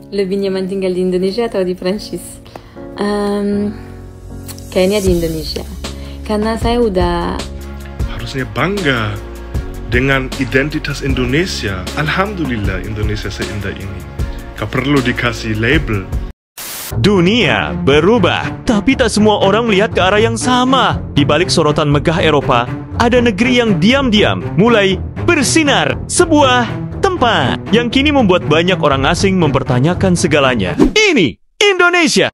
Lebih nyaman tinggal di Indonesia atau di Prancis? Kayaknya di Indonesia. Karena saya udah... Harusnya bangga dengan identitas Indonesia. Alhamdulillah Indonesia seindah ini. Gak perlu dikasih label. Dunia berubah, tapi tak semua orang melihat ke arah yang sama. Di balik sorotan megah Eropa, ada negeri yang diam-diam mulai bersinar. Sebuah tempat yang kini membuat banyak orang asing mempertanyakan segalanya. Ini Indonesia.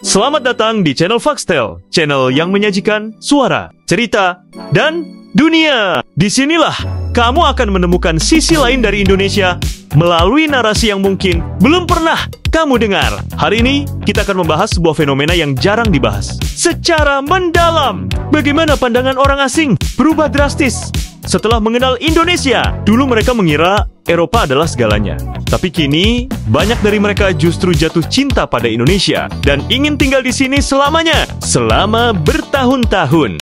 Selamat datang di channel Foxtel, channel yang menyajikan suara, cerita, dan dunia. Disinilah kamu akan menemukan sisi lain dari Indonesia melalui narasi yang mungkin belum pernah kamu dengar. Hari ini kita akan membahas sebuah fenomena yang jarang dibahas secara mendalam. Bagaimana pandangan orang asing berubah drastis setelah mengenal Indonesia. Dulu mereka mengira Eropa adalah segalanya, tapi kini banyak dari mereka justru jatuh cinta pada Indonesia dan ingin tinggal di sini selamanya, selama bertahun-tahun.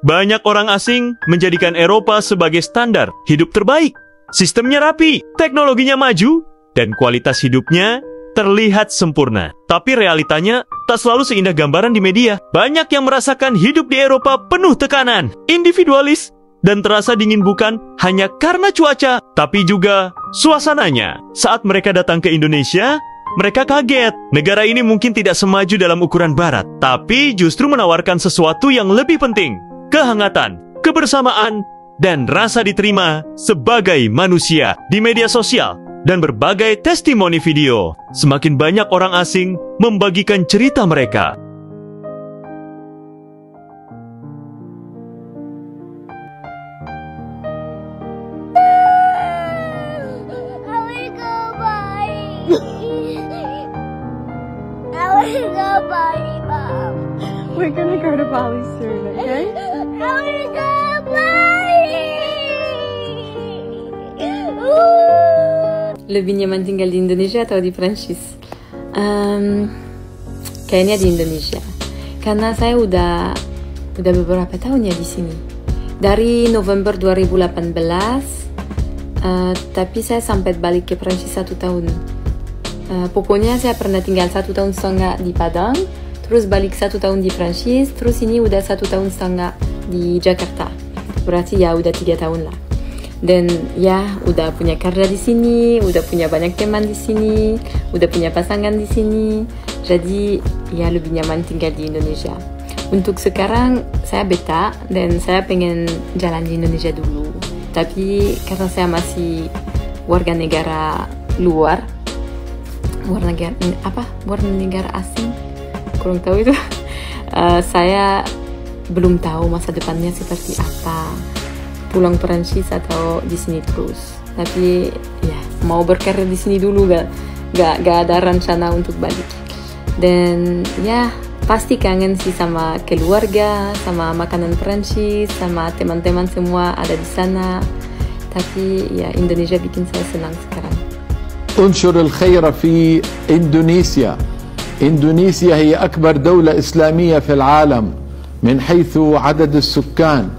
Banyak orang asing menjadikan Eropa sebagai standar hidup terbaik. Sistemnya rapi, teknologinya maju, dan kualitas hidupnya terlihat sempurna. Tapi realitanya tak selalu seindah gambaran di media. Banyak yang merasakan hidup di Eropa penuh tekanan, individualis, dan terasa dingin bukan hanya karena cuaca, tapi juga suasananya. Saat mereka datang ke Indonesia, mereka kaget. Negara ini mungkin tidak semaju dalam ukuran barat, tapi justru menawarkan sesuatu yang lebih penting. Kehangatan, kebersamaan, dan rasa diterima sebagai manusia. Di media sosial dan berbagai testimoni video, semakin banyak orang asing membagikan cerita mereka. We're gonna go to Bali soon, okay? I wanna go to Bali. Lebih nyaman tinggal di Indonesia atau di Prancis? Kayaknya di Indonesia. Karena saya udah beberapa tahun ya di sini. Dari November 2018, tapi saya sempat balik ke Prancis 1 tahun. Pokoknya saya pernah tinggal 1,5 tahun di Padang, terus balik 1 tahun di Prancis, terus ini udah 1,5 tahun di Jakarta. Berarti ya udah 3 tahun lah. Dan ya udah punya kerja di sini, udah punya banyak teman di sini, udah punya pasangan di sini. Jadi ya lebih nyaman tinggal di Indonesia. Untuk sekarang saya beta dan saya pengen jalan di Indonesia dulu. Tapi karena saya masih warga negara luar, warga negara asing, kurang tahu itu. Saya belum tahu masa depannya seperti apa, pulang Perancis atau di sini terus. Tapi ya mau berkarir di sini dulu, gak ada rencana untuk balik. Dan ya pasti kangen sih sama keluarga, sama makanan Perancis, sama teman-teman semua ada di sana. Tapi ya Indonesia bikin saya senang sekarang. انشر الخير في إندونيسيا. إندونيسيا هي أكبر دولة إسلامية في العالم من حيث عدد السكان،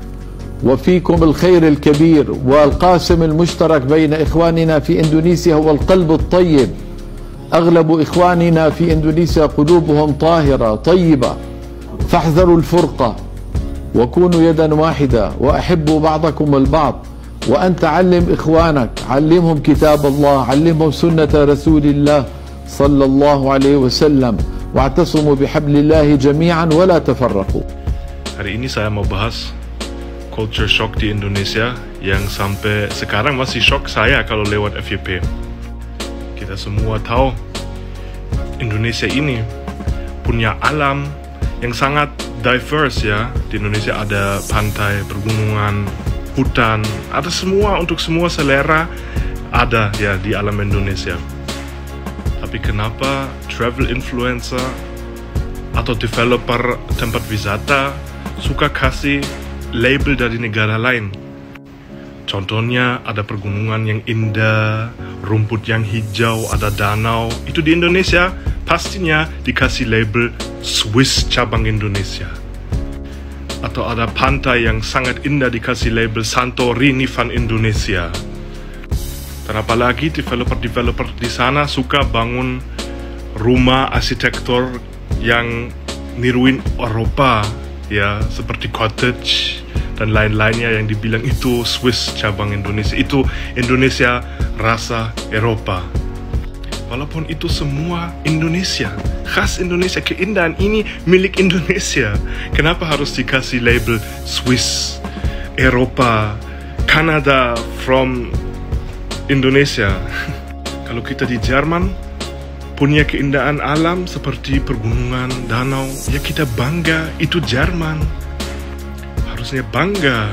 وفيكم الخير الكبير، والقاسم المشترك بين إخواننا في إندونيسيا هو القلب الطيب. أغلب إخواننا في إندونيسيا قلوبهم طاهرة طيبة، فاحذروا الفرقة وكونوا يدا واحدة وأحبوا بعضكم البعض. وأنت علم إخوانك، علمهم كتاب الله، علمهم سنة رسول الله صلى الله عليه وسلم، واعتصموا بحبل الله جميعا ولا تفرقوا. Hari ini saya mau bahas culture shock di Indonesia yang sampai sekarang masih shock saya kalau lewat FYP. Kita semua tahu Indonesia ini punya alam yang sangat diverse ya. Di Indonesia ada pantai, pergunungan, hutan, ada semua untuk semua selera ada ya di alam Indonesia. Tapi kenapa travel influencer atau developer tempat wisata suka kasih label dari negara lain? Contohnya ada pergunungan yang indah, rumput yang hijau, ada danau. Itu di Indonesia pastinya dikasih label Swiss cabang Indonesia. Atau ada pantai yang sangat indah dikasih label Santorini van Indonesia. Dan apalagi developer di sana suka bangun rumah arsitektur yang niruin Eropa, ya, seperti cottage dan lain-lainnya yang dibilang itu Swiss cabang Indonesia. Itu Indonesia rasa Eropa. Walaupun itu semua Indonesia, khas Indonesia, keindahan ini milik Indonesia. Kenapa harus dikasih label Swiss, Eropa, Kanada from Indonesia? Kalau kita di Jerman punya keindahan alam seperti pergunungan, danau, ya kita bangga, itu Jerman. Harusnya bangga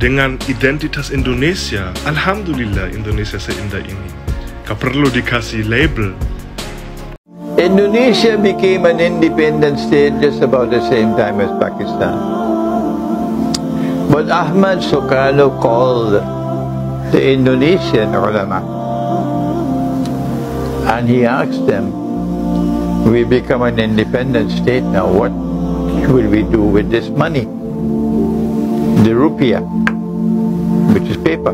dengan identitas Indonesia. Alhamdulillah Indonesia seindah ini. Gak perlu dikasih label. Indonesia became an independent state just about the same time as Pakistan. But Ahmad Sukarno called the Indonesian ulama and he asked them, we become an independent state now, what will we do with this money? The rupiah, which is paper.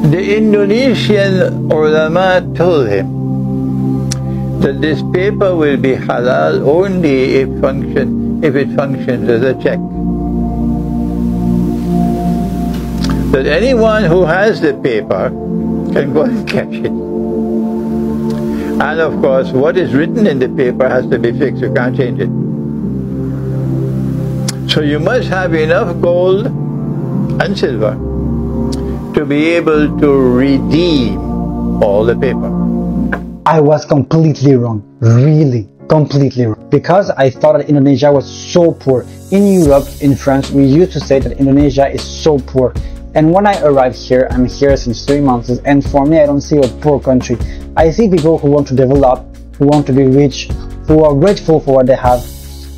The Indonesian ulama told him that this paper will be halal only if it functions as a check. That anyone who has the paper can go and catch it. And of course, what is written in the paper has to be fixed, you can't change it. So you must have enough gold and silver to be able to redeem all the paper. I was completely wrong, really, completely wrong. Because I thought that Indonesia was so poor. In Europe, in France, we used to say that Indonesia is so poor. And when I arrived here, I'm here since 3 months, and for me, I don't see a poor country. I see people who want to develop, who want to be rich, who are grateful for what they have,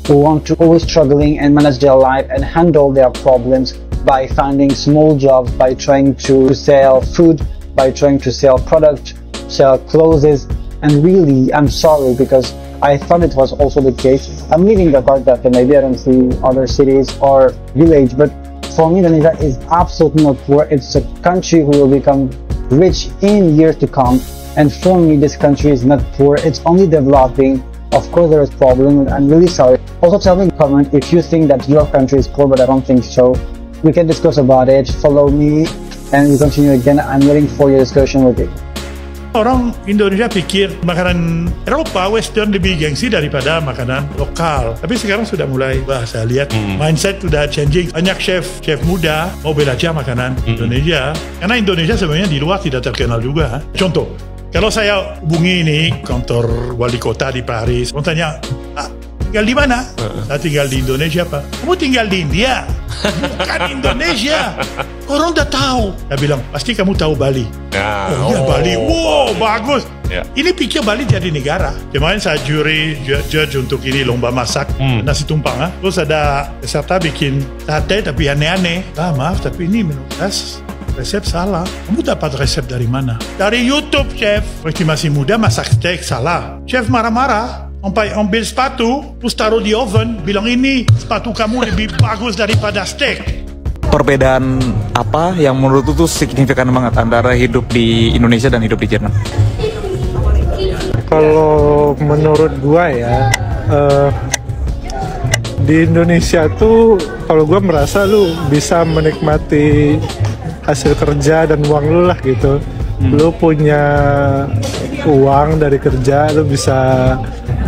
who want to always struggling and manage their life and handle their problems by finding small jobs, by trying to sell food, by trying to sell product, sell clothes. And really, I'm sorry because I thought it was also the case. I'm leaving the part that maybe I don't see other cities or village, but for me, Indonesia is absolutely not poor. It's a country who will become rich in years to come. And for me, this country is not poor. It's only developing. Of course, there is problem. I'm really sorry. Also, tell me in the comment if you think that your country is poor, but I don't think so. We can discuss about it. Follow me, and we continue again. I'm waiting for your discussion with it. Orang Indonesia pikir makanan Eropa, Western lebih gengsi daripada makanan lokal. Tapi sekarang sudah mulai, saya lihat mindset sudah changing. Banyak chef muda mau belajar makanan Indonesia. Karena Indonesia sebenarnya di luar tidak terkenal juga. Contoh, kalau saya hubungi ini kantor wali kota di Paris, orang tanya, tinggal di mana? Saya tinggal di Indonesia, Pak. Kamu tinggal di India? Bukan Indonesia. Orang udah tahu. Saya bilang, pasti kamu tahu Bali. Oh iya, Bali. Wow, bagus. Ini pikir Bali jadi negara. Kemarin saya judge untuk ini lomba masak nasi tumpang. Terus ada peserta bikin sate tapi aneh-aneh. Maaf, tapi ini menu khas. Resep salah. Kamu dapat resep dari mana? Dari YouTube, chef. Waktu masih muda masak steak salah. Chef marah-marah. Sampai ambil sepatu, terus taruh di oven, bilang ini sepatu kamu lebih bagus daripada steak. Perbedaan apa yang menurut itu signifikan banget antara hidup di Indonesia dan hidup di Jerman? Kalau menurut gua ya, di Indonesia tuh kalau gua merasa lu bisa menikmati hasil kerja dan uang lu lah gitu. Lu punya uang dari kerja, lu bisa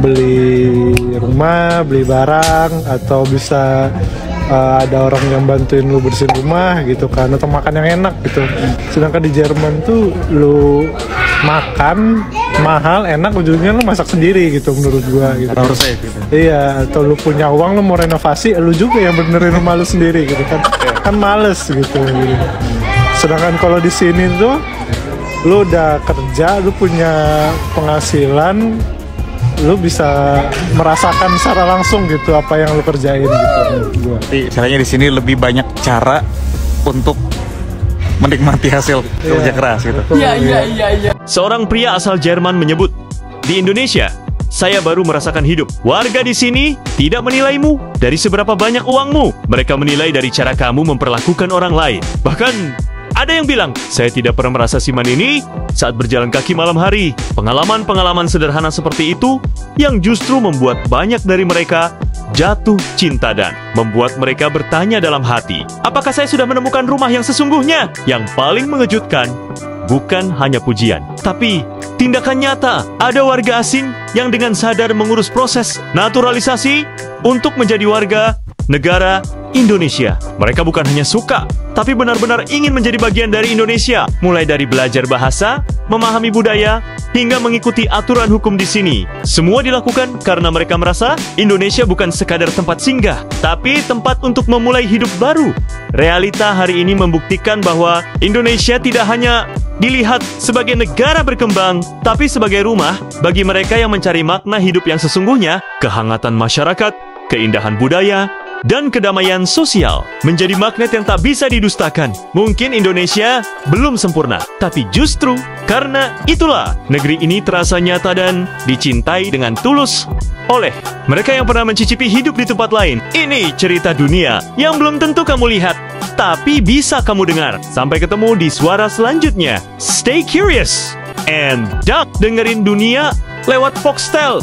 beli rumah, beli barang, atau bisa ada orang yang bantuin lu bersihin rumah gitu kan, atau makan yang enak gitu. Sedangkan di Jerman tuh lu makan mahal, enak, ujungnya lu masak sendiri gitu menurut gua gitu. Harus safe gitu. Iya, atau lu punya uang, lu mau renovasi, lu juga yang benerin rumah lu sendiri gitu kan. Kan males gitu. Sedangkan kalau di sini tuh lu udah kerja, lu punya penghasilan, lu bisa merasakan secara langsung gitu apa yang lu kerjain gitu. Caranya di sini lebih banyak cara untuk menikmati hasil kerja keras gitu. Iya. Seorang pria asal Jerman menyebut, di Indonesia, saya baru merasakan hidup. Warga di sini tidak menilaimu dari seberapa banyak uangmu. Mereka menilai dari cara kamu memperlakukan orang lain. Bahkan Ada yang bilang, saya tidak pernah merasa siman ini saat berjalan kaki malam hari. Pengalaman-pengalaman sederhana seperti itu yang justru membuat banyak dari mereka jatuh cinta dan membuat mereka bertanya dalam hati, apakah saya sudah menemukan rumah yang sesungguhnya? Yang paling mengejutkan, bukan hanya pujian, tapi tindakan nyata. Ada warga asing yang dengan sadar mengurus proses naturalisasi untuk menjadi warga negara Indonesia. Mereka bukan hanya suka, tapi benar-benar ingin menjadi bagian dari Indonesia. Mulai dari belajar bahasa, memahami budaya, hingga mengikuti aturan hukum di sini. Semua dilakukan karena mereka merasa Indonesia bukan sekadar tempat singgah, tapi tempat untuk memulai hidup baru. Realita hari ini membuktikan bahwa Indonesia tidak hanya dilihat sebagai negara berkembang, tapi sebagai rumah bagi mereka yang mencari makna hidup yang sesungguhnya, kehangatan masyarakat, keindahan budaya, dan kedamaian sosial menjadi magnet yang tak bisa didustakan. Mungkin Indonesia belum sempurna, tapi justru karena itulah negeri ini terasa nyata dan dicintai dengan tulus oleh mereka yang pernah mencicipi hidup di tempat lain. Ini cerita dunia yang belum tentu kamu lihat, tapi bisa kamu dengar. Sampai ketemu di suara selanjutnya. Stay curious and dengerin dunia lewat Foxtel.